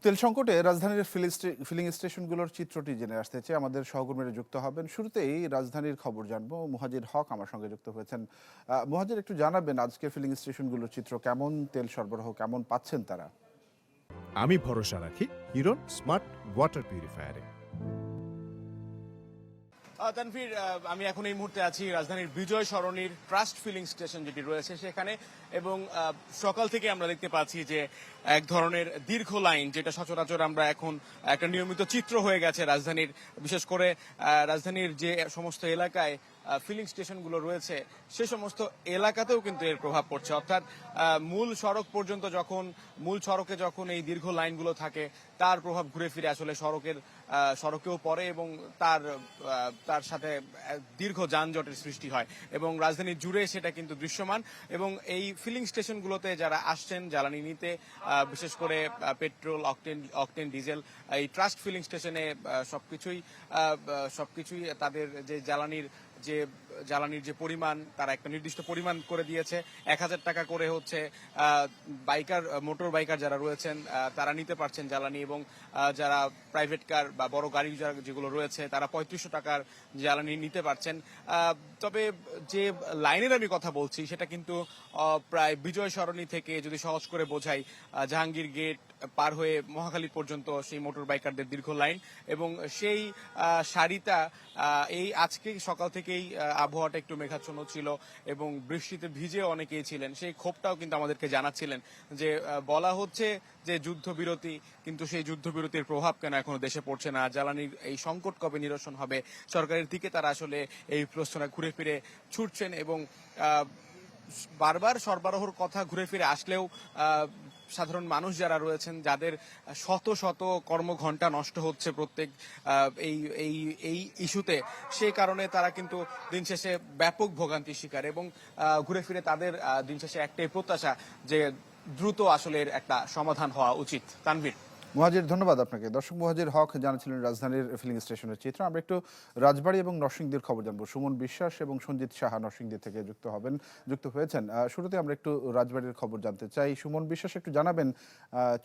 তেল সংকটে রাজধানীর ফিলিং স্টেশনগুলোর চিত্রটি জেনে আসতে চেয়ে আমাদের সহকর্মীরা যুক্ত হবেন। শুরুতেই রাজধানীর খবর জানবো। মুহাজির হক আমার সঙ্গে যুক্ত হয়েছেন। মুহাজির, একটু জানাবেন আজকে ফিলিং স্টেশনগুলোর চিত্র কেমন, তেল সরবরাহ কেমন পাচ্ছেন তারা? আমি ভরসা রাখি হিরন স্মার্ট ওয়াটার পিউরিফায়ারে। তানভীর, আমি এখন এই মুহূর্তে আছি রাজধানীর বিজয় সরণির ট্রাস্ট ফিলিং স্টেশন যেটি রয়েছে সেখানে, এবং সকাল থেকে আমরা দেখতে পাচ্ছি যে এক ধরনের দীর্ঘ লাইন, যেটা সচরাচর আমরা এখন একটা নিয়মিত চিত্র হয়ে গেছে রাজধানীর, বিশেষ করে রাজধানীর যে সমস্ত এলাকায় ফিলিং স্টেশনগুলো রয়েছে সে সমস্ত এলাকাতেও কিন্তু এর প্রভাব পড়ছে। অর্থাৎ মূল সড়কে যখন এই দীর্ঘ লাইনগুলো থাকে তার প্রভাব ঘুরে ফিরে আসলে সড়কেও পড়ে, এবং তার সাথে দীর্ঘ যানজটের সৃষ্টি হয়, এবং রাজধানী জুড়ে সেটা কিন্তু দৃশ্যমান। এবং এই ফিলিং স্টেশনগুলোতে যারা আসছেন জ্বালানি নিতে, বিশেষ করে পেট্রোল, অকটেন, ডিজেল, এই ট্রাস্ট ফিলিং স্টেশনে সবকিছুই তাদের যে জ্বালানির যে পরিমাণ, তারা একটা নির্দিষ্ট পরিমাণ করে দিয়েছে। 1000 টাকা করে হচ্ছে মোটর বাইকার যারা রয়েছেন তারা নিতে পারছেন জ্বালানি, এবং যারা প্রাইভেট কার বা বড় গাড়ি যেগুলো রয়েছে তারা 3500 টাকার জ্বালানি নিতে পারছেন। তবে যে লাইনের আমি কথা বলছি সেটা কিন্তু প্রায় বিজয় সরণি থেকে, যদি সহজ করে বোঝাই, জাহাঙ্গীর গেট পার হয়ে মহাখালী পর্যন্ত সেই মোটর বাইকারদের দীর্ঘ লাইন, এবং সেই সারিটা এই আজকে সকাল থেকেই আবহাওয়াটা একটু মেঘাচ্ছন্ন ছিল এবং বৃষ্টিতে ভিজে অনেকেই ছিলেন। সেই ক্ষোভটাও কিন্তু আমাদেরকে জানাচ্ছিলেন যে বলা হচ্ছে যে যুদ্ধবিরতি, কিন্তু সেই যুদ্ধবিরতির প্রভাব কেন এখনো দেশে পড়ছে না, জ্বালানির এই সংকট কবে নিরসন হবে, সরকারের দিকে তারা আসলে এই প্রশ্নটা ঘুরে ফিরে ছুটছেন। এবং বারবার সরবরাহর কথা ঘুরে ফিরে আসলেও সাধারণ মানুষ যারা রয়েছেন, যাদের শত শত কর্মঘণ্টা নষ্ট হচ্ছে প্রত্যেক এই ইস্যুতে, সেই কারণে তারা কিন্তু দিন শেষে ব্যাপক ভোগান্তির শিকার, এবং ঘুরে ফিরে তাদের দিন শেষে একটাই প্রত্যাশা যে দ্রুত আসলে একটা সমাধান হওয়া উচিত। তানভীর। মুহাজির, ধন্যবাদ আপনাকে। দর্শক, মুহাজির হক জানাচ্ছিলেন রাজধানীর ফিলিং স্টেশনের চিত্র। আমরা একটু রাজবাড়ী এবং নরসিংদীর খবর জানবো। সুমন বিশ্বাস এবং সঞ্জিত সাহা নরসিংদী থেকে যুক্ত হয়েছেন। শুরুতে আমরা একটু রাজবাড়ির খবর জানতে চাই। সুমন বিশ্বাস, একটু জানাবেন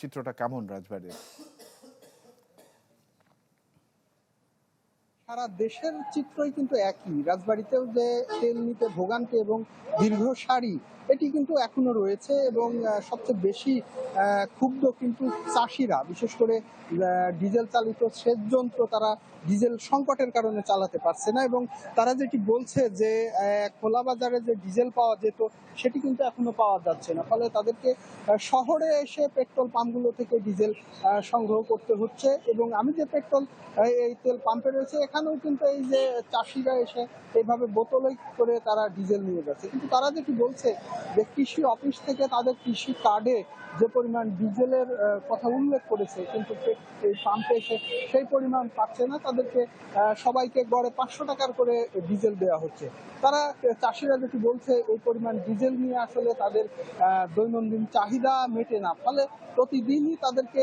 চিত্রটা কেমন রাজবাড়ির? সারা দেশের চিত্রই কিন্তু একই। রাজবাড়িতেও যে তেল নিতে ভোগান্তি এবং দীর্ঘ সারি, এটি কিন্তু এখনো রয়েছে, এবং সবচেয়ে বেশি ক্ষুব্ধ কিন্তু চাষিরা, বিশেষ করে ডিজেল চালিত সেচ যন্ত্র তারা ডিজেল সংকটের কারণে চালাতে পারছে না, এবং তারা যেটি বলছে যে খোলা বাজারে যে ডিজেল পাওয়া যেত সেটি কিন্তু এখনো পাওয়া যাচ্ছে না। ফলে তাদেরকে শহরে এসে পেট্রোল পাম্পগুলো থেকে ডিজেল সংগ্রহ করতে হচ্ছে। এবং আমি যে এই তেল পাম্পে রয়েছে, এখানেও কিন্তু এই যে চাষিরা এসে এইভাবে বোতলে করে তারা ডিজেল নিয়ে যাচ্ছে, কিন্তু তারা যেটি বলছে যে কৃষি অফিস থেকে তাদের কৃষি কার্ডে যে পরিমাণ ডিজেলের কথা উল্লেখ করেছে, কিন্তু এই পাম্পে এসে সেই পরিমাণ পাচ্ছে না। তাদেরকে সবাইকে গড়ে 500 টাকার করে ডিজেল দেওয়া হচ্ছে। তারা চাষিরা যেটি বলছে, এই পরিমাণ ডিজেল নিয়ে আসলে তাদের দৈনন্দিন চাহিদা মেটে না, ফলে প্রতিদিনই তাদেরকে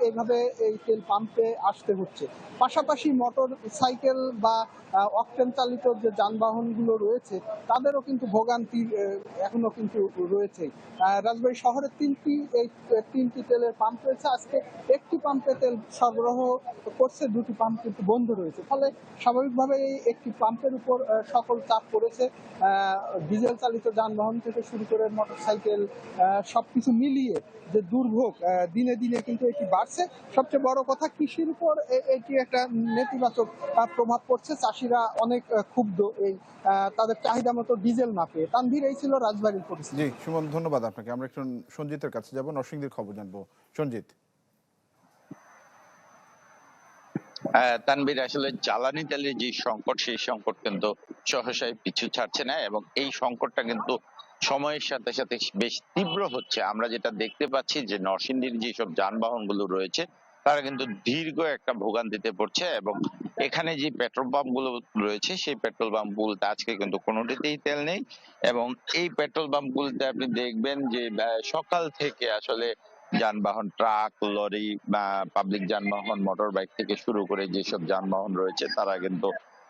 এইভাবে এই তেল পাম্পে আসতে হচ্ছে। পাশাপাশি মোটর সাইকেল বা অকটেন চালিত যে যানবাহনগুলো রয়েছে তাদেরও কিন্তু ভোগান্তি এখনো কিন্তু রয়েছে। রাজবাড়ী শহরে তিনটি তেলের পাম্প রয়েছে। আজকে একটি পাম্পে তেল সরবরাহ করছে, দুটি পাম্প কিন্তু বন্ধ রয়েছে, ফলে স্বাভাবিকভাবে এই একটি পাম্পের উপর সকল চাপ পড়েছে। ডিজেল চালিত যানবাহন থেকে শুরু করে মোটর সাইকেল সবকিছু মিলিয়ে যে দুর্ভোগ দিনে দিনে কিন্তু এটি বাড়ছে। সবচেয়ে বড় কথা, কৃষির উপর এটি একটা নেতিবাচক প্রভাব পড়ছে। চাষিরা অনেক ক্ষুব্ধ এই তাদের চাহিদা মতো ডিজেল না পেয়ে। তানভীর, এই ছিল রাজবাড়ির পরিস্থিতি। জি সুমন, ধন্যবাদ আপনাকে। আমরা একটু সঞ্জিতের কাছে যাব, নরসিংদীর খবর জানবো। সঞ্জিত। তানভীর, আসলে জ্বালানি তেলের যে সংকট, সেই সংকট কিন্তু সহসায় পিছু ছাড়ছে না, এবং এই সংকটটা কিন্তু সময়ের সাথে সাথে বেশ তীব্র হচ্ছে। আমরা যেটা দেখতে পাচ্ছি যে নরসিংদীর যেসব যানবাহন গুলো রয়েছে তারা কিন্তু দীর্ঘ একটা ভোগান্তিতে পড়ছে, এবং এখানে যে পেট্রোল পাম্প গুলো রয়েছে সেই পেট্রোল পাম্প গুলোতে আজকে কিন্তু কোনোটিতেই তেল নেই। এবং এই পেট্রোল পাম্প গুলোতে আপনি দেখবেন যে সকাল থেকে আসলে যানবাহন, ট্রাক, লরি বা পাবলিক যানবাহন, মোটর বাইক থেকে শুরু করে যেসব যানবাহন রয়েছে তারা কিন্তু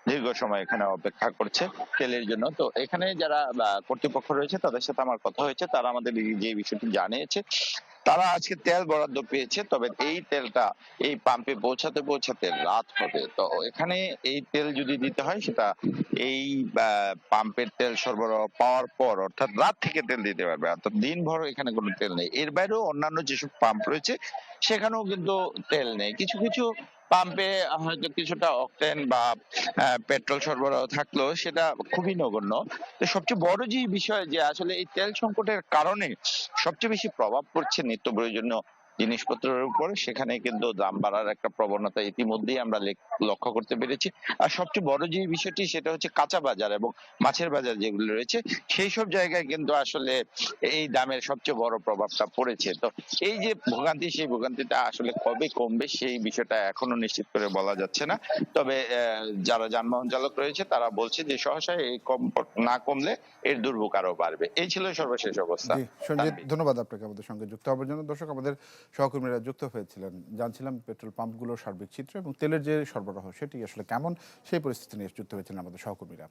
দীর্ঘ সময় এখানে অপেক্ষা করছে তেলের জন্য। তো এখানে যারা কর্তৃপক্ষ রয়েছে তাদের সাথে আমার কথা হয়েছে, তারা আমাদের যে বিষয়টি জানিয়েছে তারা আজকে তেল বরাদ্দ পেয়েছে, তবে এই তেলটা এই পাম্পে পৌঁছাতে পৌঁছাতে রাত হবে। তো এখানে এই তেল যদি দিতে হয় সেটা এই পাম্পের তেল সরবরাহ পাওয়ার পর, অর্থাৎ রাত থেকে তেল দিতে পারবে, অর্থাৎ দিনভর এখানে কোনো তেল নেই। এর বাইরেও অন্যান্য যেসব পাম্প রয়েছে সেখানেও কিন্তু তেল নেই। কিছু কিছু পাম্পে হয়তো কিছুটা অকটেন বা পেট্রোল সরবরাহ থাকলেও সেটা খুবই নগণ্য। তো সবচেয়ে বড় যে বিষয়, যে আসলে এই তেল সংকটের কারণে সবচেয়ে বেশি প্রভাব পড়ছে নিত্য প্রয়োজনীয় জিনিসপত্রের উপরে, সেখানে কিন্তু দাম বাড়ার একটা প্রবণতা ইতিমধ্যেই আমরা লক্ষ্য করতে পেরেছি। আর সবচেয়ে বড় যে বিষয়টি সেটা হচ্ছে কাঁচা বাজার এবং মাছের বাজার যেগুলো রয়েছে সেই সব জায়গায় কিন্তু আসলে এই দামের সবচেয়ে বড় প্রভাবটা পড়েছে। তো এই যে ভোগান্তি, সেই ভোগান্তিটা আসলে কবে কমবে সেই বিষয়টা এখনো নিশ্চিত করে বলা যাচ্ছে না। তবে যারা যানবাহন চালক রয়েছে তারা বলছে যে সহসা এই না কমলে এর দুর্ভোগ আরো বাড়বে। এই ছিল সর্বশেষ অবস্থা। জি সঞ্জিত, তানভীর। ধন্যবাদ আপনাকে আমাদের সঙ্গে যুক্ত হওয়ার জন্য। দর্শক, আমাদের সহকর্মীরা যুক্ত হয়েছিলেন, জানছিলাম পেট্রোল পাম্পগুলোর সার্বিক চিত্র এবং তেলের যে সরবরাহ সেটি আসলে কেমন, সেই পরিস্থিতি নিয়ে যুক্ত হয়েছিলেন আমাদের সহকর্মীরা।